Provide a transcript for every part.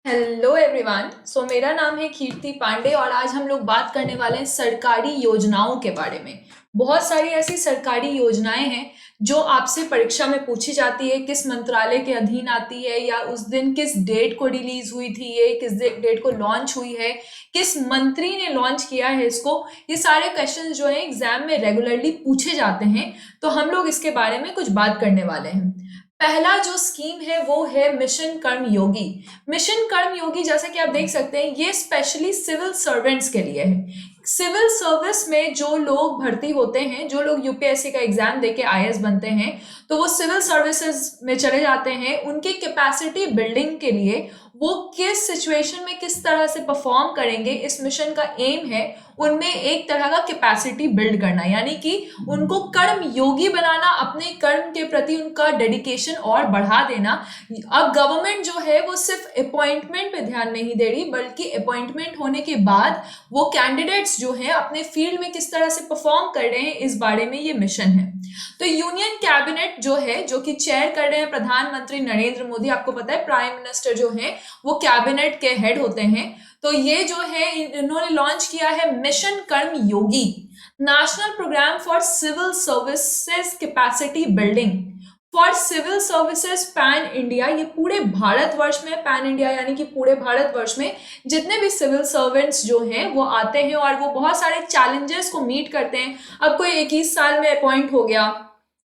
Hello everyone. मेरा नाम है कीर्ति पांडे और आज हम लोग बात करने वाले हैं सरकारी योजनाओं के बारे में। बहुत सारी ऐसी सरकारी योजनाएं हैं जो आपसे परीक्षा में पूछी जाती है, किस मंत्रालय के अधीन आती है, या उस दिन किस डेट को रिलीज हुई थी, ये किस डेट को लॉन्च हुई है, किस मंत्री ने लॉन्च किया है इसको। ये सारे क्वेश्चन जो है एग्जाम में रेगुलरली पूछे जाते हैं, तो हम लोग इसके बारे में कुछ बात करने वाले हैं। पहला जो स्कीम है वो है मिशन कर्मयोगी। मिशन कर्मयोगी जैसे कि आप देख सकते हैं ये स्पेशली सिविल सर्वेंट्स के लिए है। सिविल सर्विस में जो लोग भर्ती होते हैं, जो लोग यूपीएससी का एग्जाम देके आईएएस बनते हैं, तो वो सिविल सर्विसेज में चले जाते हैं। उनकी कैपेसिटी बिल्डिंग के लिए वो किस सिचुएशन में किस तरह से परफॉर्म करेंगे, इस मिशन का एम है उनमें एक तरह का कैपेसिटी बिल्ड करना, यानी कि उनको कर्म योगी बनाना, अपने कर्म के प्रति उनका डेडिकेशन और बढ़ा देना। अब गवर्नमेंट जो है वो सिर्फ अपॉइंटमेंट पे ध्यान नहीं दे रही, बल्कि अपॉइंटमेंट होने के बाद वो कैंडिडेट्स जो है अपने फील्ड में किस तरह से परफॉर्म कर रहे हैं, इस बारे में ये मिशन है। तो यूनियन कैबिनेट जो है, जो कि चेयर कर रहे हैं प्रधानमंत्री नरेंद्र मोदी, आपको पता है प्राइम मिनिस्टर जो है वो कैबिनेट के हेड होते हैं। तो ये जो है इन्होंने लॉन्च किया है mission Karma Yogi, national programme for civil services capacity building for civil services pan India. ये पूरे भारतवर्ष में, पैन इंडिया यानी कि पूरे भारतवर्ष में जितने भी सिविल सर्वेंट्स जो हैं वो आते हैं और वो बहुत सारे चैलेंजेस को मीट करते हैं। अब कोई 21 साल में अपॉइंट हो गया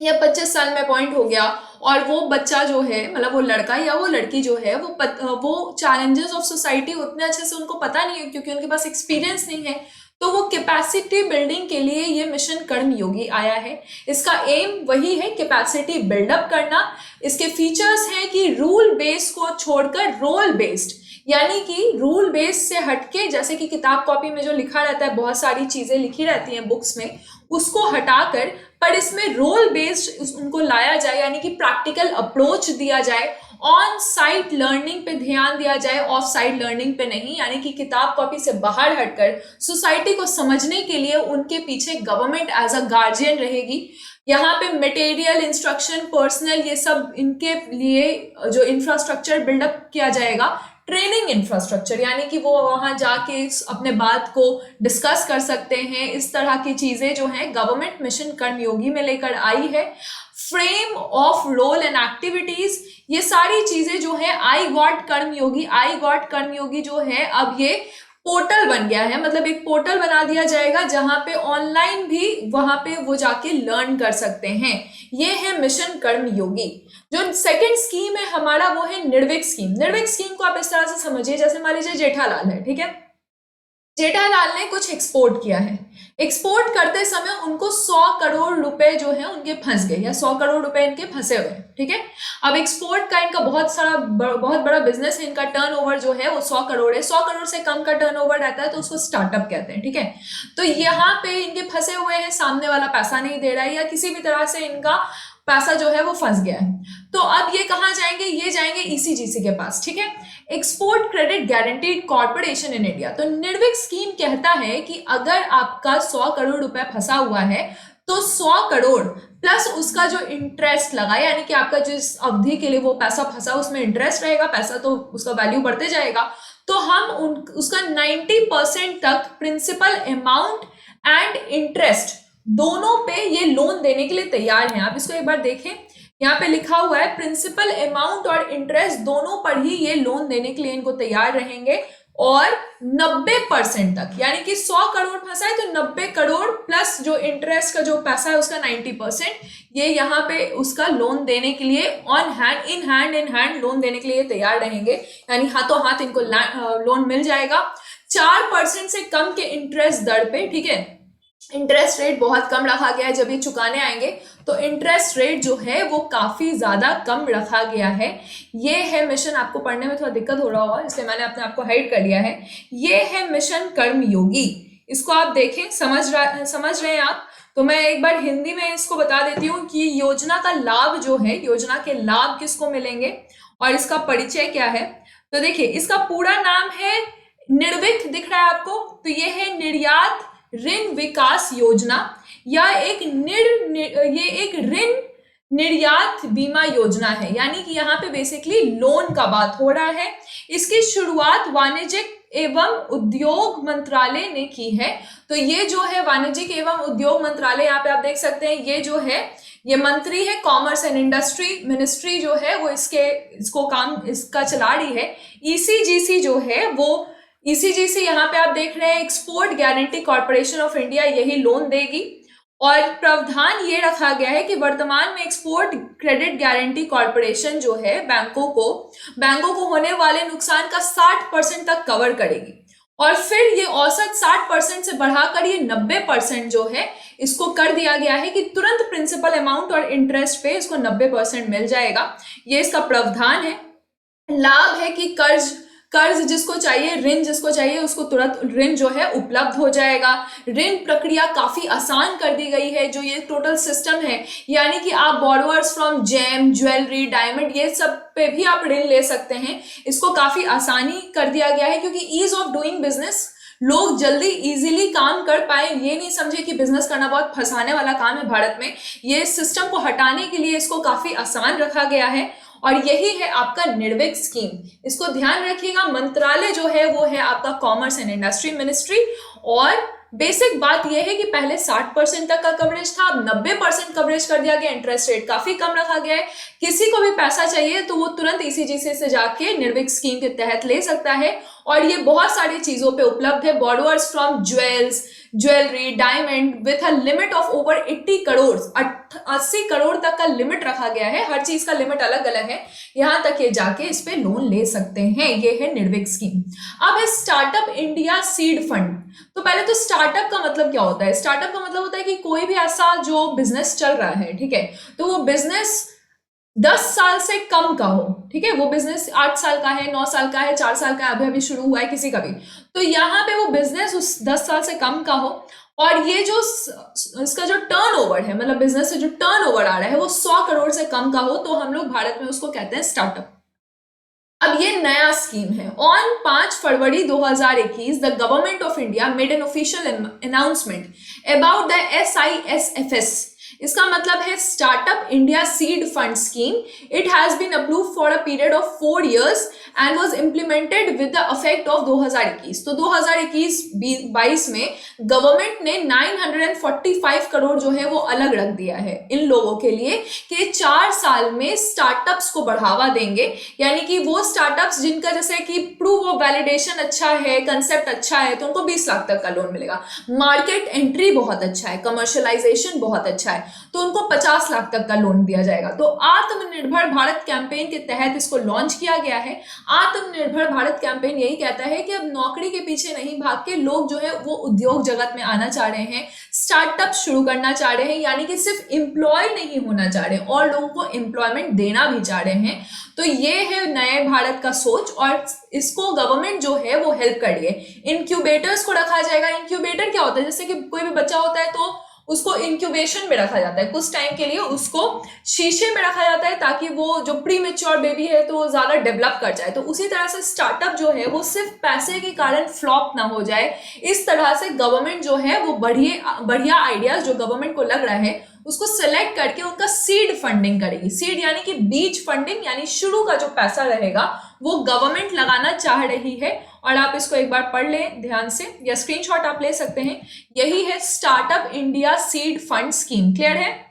या 25 साल में अपॉइंट हो गया और वो बच्चा जो है, मतलब वो लड़का या वो लड़की जो है, वो चैलेंजेस ऑफ सोसाइटी उतने अच्छे से उनको पता नहीं है क्योंकि उनके पास एक्सपीरियंस नहीं है। तो वो कैपेसिटी बिल्डिंग के लिए ये मिशन कर्म योगी आया है। इसका एम वही है, कैपेसिटी बिल्डअप करना। इसके फीचर्स हैं कि रूल बेस्ड को छोड़कर रोल बेस्ड, यानी कि रूल बेस्ड से हटके, जैसे कि किताब कॉपी में जो लिखा रहता है, बहुत सारी चीजें लिखी रहती हैं बुक्स में, उसको हटाकर पर इसमें रोल बेस्ड उनको लाया जाए, यानी कि प्रैक्टिकल अप्रोच दिया जाए, ऑन साइट लर्निंग पे ध्यान दिया जाए, ऑफ साइट लर्निंग पे नहीं, यानी कि किताब कॉपी से बाहर हटकर सोसाइटी को समझने के लिए उनके पीछे गवर्नमेंट एज अ गार्जियन रहेगी। यहाँ पे मटेरियल, इंस्ट्रक्शन, पर्सनल, ये सब इनके लिए जो इंफ्रास्ट्रक्चर बिल्डअप किया जाएगा, ट्रेनिंग इंफ्रास्ट्रक्चर, यानी कि वो वहां जाके अपने बात को डिस्कस कर सकते हैं। इस तरह की चीजें जो हैं गवर्नमेंट मिशन कर्मयोगी में लेकर आई है। Frame of role and activities, ये सारी चीजें जो है आई गॉट कर्मयोगी जो है अब ये पोर्टल बन गया है, मतलब एक पोर्टल बना दिया जाएगा जहां पे ऑनलाइन भी वहां पे वो जाके लर्न कर सकते हैं। ये है मिशन कर्मयोगी। जो सेकंड स्कीम है हमारा वो है निर्विक स्कीम। निर्विक स्कीम को आप इस तरह से समझिए, जैसे मान लीजिए जेठालाल है, ठीक है। जेठालाल ने कुछ एक्सपोर्ट किया है, एक्सपोर्ट करते समय उनको 100 करोड़ रुपए जो है उनके फंस गए, या 100 करोड़ रुपए इनके फंसे हुए, ठीक है। अब एक्सपोर्ट का इनका बहुत बड़ा बिजनेस है, इनका टर्नओवर जो है वो 100 करोड़ है। 100 करोड़ से कम का टर्नओवर रहता है तो उसको स्टार्टअप कहते हैं, ठीक है। तो यहाँ पे इनके फंसे हुए हैं, सामने वाला पैसा नहीं दे रहा है, या किसी भी तरह से इनका पैसा जो है वो फंस गया है। तो अब ये कहाँ जाएंगे, ये जाएंगे ईसीजीसी के पास, ठीक है, export credit guaranteed corporation in India. तो निर्विक स्कीम कहता है कि अगर आपका 100 करोड़ रुपए फंसा हुआ है तो 100 करोड़ प्लस उसका जो इंटरेस्ट लगा, यानी कि आपका जिस अवधि के लिए वो पैसा फंसा उसमें इंटरेस्ट रहेगा, पैसा तो उसका वैल्यू बढ़ते जाएगा, तो हम उसका 90% तक प्रिंसिपल अमाउंट एंड इंटरेस्ट दोनों पे ये लोन देने के लिए तैयार हैं। आप इसको एक बार देखें, यहाँ पे लिखा हुआ है प्रिंसिपल अमाउंट और इंटरेस्ट दोनों पर ही ये लोन देने के लिए इनको तैयार रहेंगे, और 90% तक, यानी कि 100 करोड़ फंसा है तो 90 करोड़ प्लस जो इंटरेस्ट का जो पैसा है उसका 90%, ये यहाँ पे उसका लोन देने के लिए on hand, in hand loan देने के लिए तैयार रहेंगे, यानी हाथों हाथ इनको लोन मिल जाएगा 4% से कम के इंटरेस्ट दर पे, ठीक है। इंटरेस्ट रेट बहुत कम रखा गया है, जब ये चुकाने आएंगे तो इंटरेस्ट रेट जो है वो काफी ज्यादा कम रखा गया है। ये है मिशन, आपको पढ़ने में थोड़ा दिक्कत हो रहा होगा इसलिए मैंने अपने आप को हाइड कर लिया है। ये है मिशन कर्मयोगी, इसको आप देखें, समझ रहे हैं आप। तो मैं एक बार हिंदी में इसको बता देती हूँ कि योजना का लाभ जो है, योजना के लाभ किसको मिलेंगे और इसका परिचय क्या है। तो देखिए, इसका पूरा नाम है निर्विक, दिख रहा है आपको, तो ये है निर्यात ऋण विकास योजना, या एक ऋण निर्यात बीमा योजना है, यानी कि यहाँ पे बेसिकली लोन का बात हो रहा है। इसकी शुरुआत वाणिज्यिक एवं उद्योग मंत्रालय ने की है। तो ये जो है वाणिज्यिक एवं उद्योग मंत्रालय, यहाँ पे आप देख सकते हैं, ये जो है ये मंत्री है, कॉमर्स एंड इंडस्ट्री मिनिस्ट्री जो है वो इसको काम इसका चला रही है। ईसीजीसी जो है वो ईसीजीसी यहाँ पे आप देख रहे हैं export guarantee corporation of India यही लोन देगी। और प्रावधान ये रखा गया है कि वर्तमान में एक्सपोर्ट क्रेडिट गारंटी कॉर्पोरेशन जो है बैंकों को होने वाले नुकसान का 60% तक कवर करेगी, और फिर ये औसत 60% से बढ़ाकर ये 90% जो है इसको कर दिया गया है कि तुरंत प्रिंसिपल अमाउंट और इंटरेस्ट पे इसको 90% मिल जाएगा। ये इसका प्रावधान है। लाभ है कि कर्ज जिसको चाहिए, ऋण जिसको चाहिए उसको तुरंत ऋण जो है उपलब्ध हो जाएगा। ऋण प्रक्रिया काफी आसान कर दी गई है। जो ये टोटल सिस्टम है, यानी कि आप borrowers from gem, jewellery, diamond, ये सब पे भी आप ऋण ले सकते हैं। इसको काफी आसानी कर दिया गया है, क्योंकि ईज ऑफ डूइंग बिजनेस, लोग जल्दी इजीली काम कर पाए। ये नहीं समझे कि बिजनेस करना बहुत फंसाने वाला काम है भारत में। ये सिस्टम को हटाने के लिए इसको काफी आसान रखा गया है, और यही है आपका निर्विक स्कीम। इसको ध्यान रखिएगा। मंत्रालय जो है वो है आपका कॉमर्स एंड इंडस्ट्री मिनिस्ट्री। और बेसिक बात यह है कि पहले 60% तक का कवरेज था, अब 90% कवरेज कर दिया गया। इंटरेस्ट रेट काफी कम रखा गया है। किसी को भी पैसा चाहिए तो वो तुरंत ईसीजीसी से जाके निर्विक स्कीम के तहत ले सकता है, और ये बहुत सारी चीजों पे उपलब्ध है। Borrowers from jewellery, diamond with a limit of over 80 crore, 80 crore तक का लिमिट रखा गया है। हर चीज का लिमिट अलग अलग है, यहां तक ये जाके इस पे लोन ले सकते हैं। ये है निर्विक स्कीम। अब है स्टार्टअप इंडिया सीड फंड। तो पहले तो स्टार्टअप का मतलब क्या होता है? स्टार्टअप का मतलब होता है कि कोई भी ऐसा जो बिजनेस चल रहा है, ठीक है, तो वो बिजनेस 10 साल से कम का हो, ठीक है, वो बिजनेस 8 साल का है, 9 साल का है, 4 साल का है, अभी अभी शुरू हुआ है किसी का भी, तो यहाँ पे वो बिजनेस उस 10 साल से कम का हो, और ये जो इसका जो टर्नओवर है, मतलब बिजनेस से जो टर्नओवर आ रहा है वो 100 करोड़ से कम का हो, तो हम लोग भारत में उसको कहते हैं स्टार्टअप। अब ये नया स्कीम है। On 5 February 2021 the government of India made an official announcement about the SISFS। इसका मतलब है startup India seed fund scheme. It has been approved for a period of 4 years and was implemented with the effect of 2021। तो 2021-22 में government ने 945 करोड़ जो है वो अलग रख दिया है इन लोगों के लिए कि 4 साल में स्टार्टअप्स को बढ़ावा देंगे। यानी कि वो स्टार्टअप्स जिनका जैसे कि प्रूफ ऑफ वैलिडेशन अच्छा है, कंसेप्ट अच्छा है, तो उनको 20 लाख तक का लोन मिलेगा। मार्केट एंट्री बहुत अच्छा है, कमर्शियलाइजेशन बहुत अच्छा है, तो उनको 50 लाख तक का लोन दिया जाएगा। तो आत्मनिर्भर भारत कैंपेन के तहत इसको लॉन्च किया गया है। आत्मनिर्भर भारत कैंपेन यही कहता है कि अब नौकरी के पीछे नहीं भाग के लोग जो है वो उद्योग जगत में आना चाह रहे हैं, स्टार्टअप शुरू करना चाह रहे हैं, यानी कि सिर्फ एम्प्लॉय नहीं होना चाह रहे, और लोगों को एम्प्लॉयमेंट देना भी चाह रहे हैं। तो ये है नए भारत का सोच, और इसको गवर्नमेंट जो है वो हेल्प कर रही है। इंक्यूबेटर्स को रखा जाएगा। इंक्यूबेटर क्या होता है? जैसे कि कोई भी बच्चा होता है तो उसको इंक्यूबेशन में रखा जाता है, कुछ टाइम के लिए उसको शीशे में रखा जाता है ताकि वो जो प्री मेच्योर बेबी है तो वो ज्यादा डेवलप कर जाए। तो उसी तरह से स्टार्टअप जो है वो सिर्फ पैसे के कारण फ्लॉप ना हो जाए, इस तरह से गवर्नमेंट जो है वो बढ़िया आइडियाज जो गवर्नमेंट को लग रहा है उसको सेलेक्ट करके उनका सीड फंडिंग करेगी। सीड यानी कि बीज फंडिंग, यानी शुरू का जो पैसा रहेगा वो गवर्नमेंट लगाना चाह रही है। और आप इसको एक बार पढ़ लें ध्यान से, या स्क्रीनशॉट आप ले सकते हैं। यही है startup India seed fund scheme. Clear है?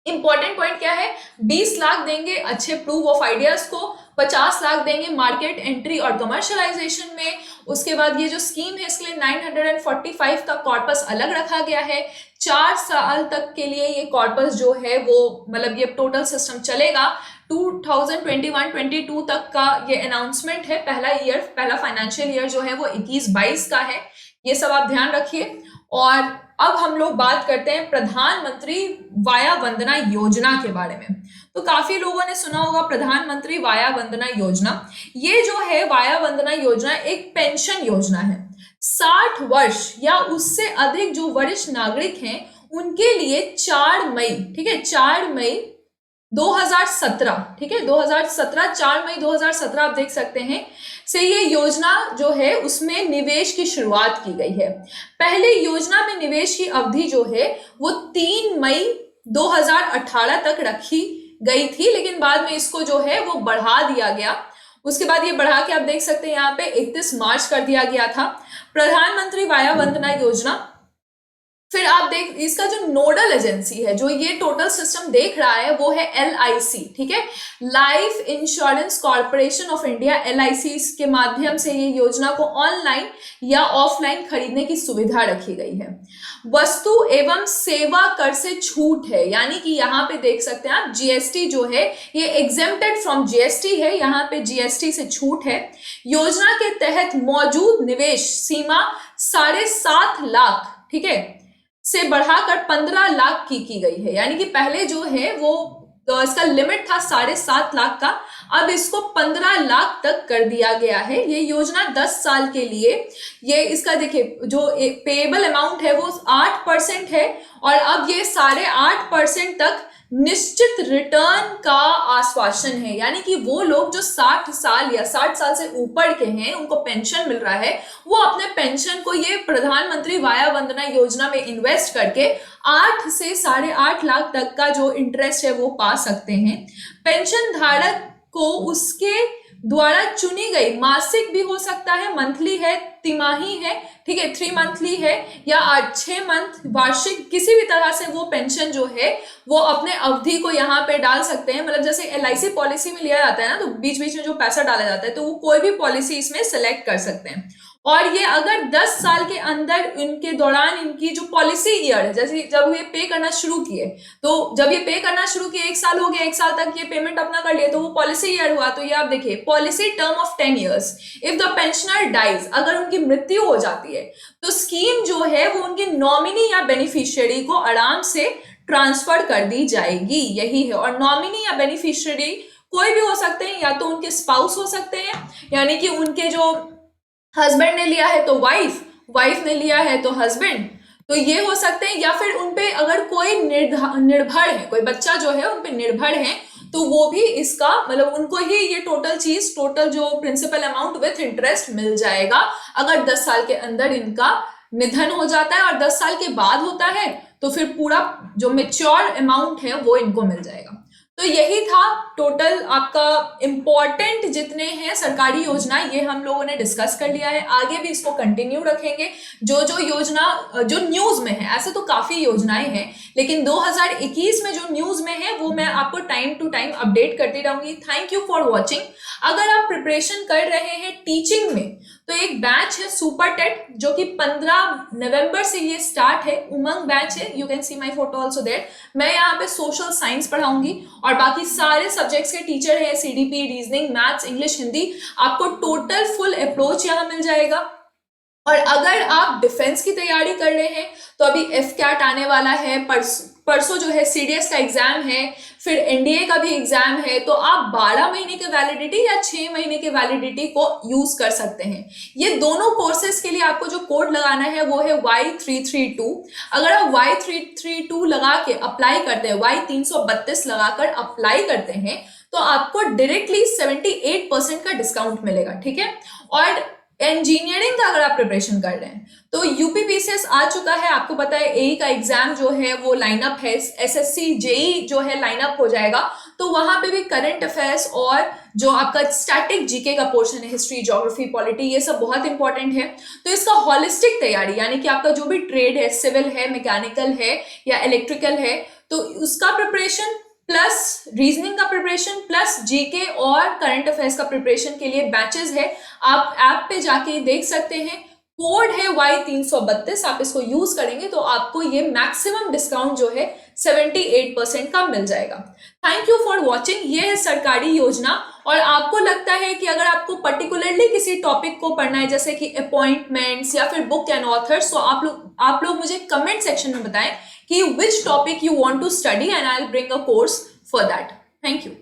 इंपॉर्टेंट पॉइंट क्या है? 20 लाख देंगे अच्छे प्रूफ ऑफ आइडियाज को, 50 लाख देंगे मार्केट एंट्री और कमर्शियलाइजेशन में। उसके बाद ये जो स्कीम है इसके लिए 945 का कॉर्पस अलग रखा गया है। 4 साल तक के लिए ये कॉर्पस जो है वो मतलब ये टोटल सिस्टम चलेगा। 2021-22 तक का ये अनाउंसमेंट है। पहला फाइनेंशियल ईयर जो है वो 21-22 का है। ये सब आप ध्यान रखिए। और अब हम लोग बात करते हैं प्रधानमंत्री वाया वंदना योजना के बारे में। तो काफी लोगों ने सुना होगा प्रधानमंत्री वाया वंदना योजना। ये जो है वाया वंदना योजना एक पेंशन योजना है। 60 वर्ष या उससे अधिक जो वरिष्ठ नागरिक हैं उनके लिए 4 मई, ठीक है, 4 मई 2017, ठीक है, 2017, 4 मई 2017 आप देख सकते हैं से ये योजना जो है उसमें निवेश की शुरुआत की गई है। पहले योजना में निवेश की अवधि जो है वो 3 मई 2018 तक रखी गई थी, लेकिन बाद में इसको जो है वो बढ़ा दिया गया। उसके बाद ये बढ़ा के आप देख सकते हैं यहाँ पे 31 मार्च कर दिया गया था। प्रधानमंत्री वाया वंदना योजना, फिर आप देख इसका जो नोडल एजेंसी है जो ये टोटल सिस्टम देख रहा है वो है LIC, ठीक है, life insurance corporation of India, LIC के माध्यम से ये योजना को ऑनलाइन या ऑफलाइन खरीदने की सुविधा रखी गई है। वस्तु एवं सेवा कर से छूट है, यानी कि यहाँ पे देख सकते हैं आप GST जो है ये एग्जेम्प्टेड फ्रॉम GST है, यहाँ पे GST से छूट है। योजना के तहत मौजूद निवेश सीमा 7.5 लाख, ठीक है, से बढ़ाकर 15 लाख की गई है, यानी कि पहले जो है वो तो इसका लिमिट था 7.5 लाख का, अब इसको 15 लाख तक कर दिया गया है। ये योजना 10 साल के लिए, ये इसका देखिए जो पेएबल अमाउंट है वो 8% है, और अब ये 8.5% तक निश्चित रिटर्न का आश्वासन है, यानी कि वो लोग जो 60 साल या 60 साल से ऊपर के हैं उनको पेंशन मिल रहा है, वो अपने पेंशन को ये प्रधानमंत्री वाया वंदना योजना में इन्वेस्ट करके 8 से 8.5 लाख तक का जो इंटरेस्ट है वो पा सकते हैं। पेंशन धारक को उसके द्वारा चुनी गई मासिक भी हो सकता है, मंथली है, तिमाही है, ठीक है, 3 मंथली है, या 6 मंथ वार्षिक, किसी भी तरह से वो पेंशन जो है वो अपने अवधि को यहाँ पे डाल सकते हैं। मतलब जैसे LIC पॉलिसी में लिया जाता है ना, तो बीच बीच में जो पैसा डाला जाता है तो वो कोई भी पॉलिसी इसमें सेलेक्ट कर सकते हैं। और ये अगर 10 साल के अंदर इनके दौरान इनकी जो पॉलिसी ईयर है, जैसे जब ये पे करना शुरू किए, तो जब ये पे करना शुरू किए 1 साल हो गया, 1 साल तक ये पेमेंट अपना कर लिए, तो वो पॉलिसी ईयर हुआ। तो ये आप देखिए policy term of 10 years, if the pensioner dies, अगर उनकी मृत्यु हो जाती है तो स्कीम जो है वो उनके नॉमिनी या बेनिफिशियरी को आराम से ट्रांसफर कर दी जाएगी, यही है। और नॉमिनी या बेनिफिशियरी कोई भी हो सकते हैं, या तो उनके स्पाउस हो सकते हैं, यानी कि उनके जो हस्बैंड ने लिया है तो वाइफ ने लिया है तो हस्बैंड, तो ये हो सकते हैं, या फिर उनपे अगर कोई निर्भर है, कोई बच्चा जो है उनपे निर्भर है, तो वो भी इसका मतलब उनको ही ये टोटल जो प्रिंसिपल अमाउंट विथ इंटरेस्ट मिल जाएगा अगर 10 साल के अंदर इनका निधन हो जाता है। और 10 साल के बाद होता है तो फिर पूरा जो मेच्योर अमाउंट है वो इनको मिल जाएगा। तो यही था टोटल आपका इम्पॉर्टेंट जितने हैं सरकारी योजना, ये हम लोगों ने डिस्कस कर लिया है। आगे भी इसको कंटिन्यू रखेंगे। जो योजना जो न्यूज में है, ऐसे तो काफी योजनाएं हैं, लेकिन 2021 में जो न्यूज में है वो मैं आपको टाइम टू टाइम अपडेट करती रहूंगी। Thank you for watching. अगर आप प्रिपरेशन कर रहे हैं टीचिंग में, तो एक बैच है सुपर टेट जो कि 15 नवंबर से ये स्टार्ट है, उमंग बैच है, you can see my photo also there. मैं यहाँ पे सोशल साइंस पढ़ाऊंगी और बाकी सारे सब्जेक्ट्स के टीचर है, CDP, reasoning, maths, English, Hindi, आपको टोटल फुल अप्रोच यहाँ मिल जाएगा। और अगर आप डिफेंस की तैयारी कर रहे हैं तो अभी FCAT आने वाला है, परसों जो है CDS का एग्जाम है, फिर NDA का भी एग्जाम है, तो आप 12 महीने के वैलिडिटी या 6 महीने के वैलिडिटी को यूज कर सकते हैं। ये दोनों कोर्सेज के लिए आपको जो कोड लगाना है वो है Y332। अगर आप Y332 लगा के अप्लाई करते हैं, Y332 लगाकर अप्लाई करते हैं, तो आपको डायरेक्टली 78% का डिस्काउंट मिलेगा, ठीक है। और इंजीनियरिंग का अगर आप प्रिपरेशन कर रहे हैं तो UPPCS आ चुका है, आपको पता है AE का एग्जाम जो है वो लाइनअप है, SSC JEE जो है लाइनअप हो जाएगा, तो वहां पे भी करंट अफेयर्स और जो आपका स्टैटिक GK का पोर्शन है, हिस्ट्री, ज्योग्राफी, पॉलिटी, ये सब बहुत इंपॉर्टेंट है। तो इसका हॉलिस्टिक तैयारी, यानी कि आपका जो भी ट्रेड है, सिविल है, मैकेनिकल है या इलेक्ट्रिकल है, तो उसका प्रिपरेशन प्लस रीजनिंग का प्रिपरेशन प्लस GK और करंट अफेयर्स का प्रिपरेशन के लिए बैचेस है। आप ऐप पे जाके देख सकते हैं, कोड है Y332, आप इसको यूज करेंगे तो आपको ये मैक्सिमम डिस्काउंट जो है 78% का मिल जाएगा। Thank you for watching. ये है सरकारी योजना। और आपको लगता है कि अगर आपको पर्टिकुलरली किसी टॉपिक को पढ़ना है, जैसे कि अपॉइंटमेंट्स या फिर बुक एंड ऑथर्स, तो आप लोग मुझे कमेंट सेक्शन में बताएं कि which topic you want to study and I'll bring a course for that. Thank you.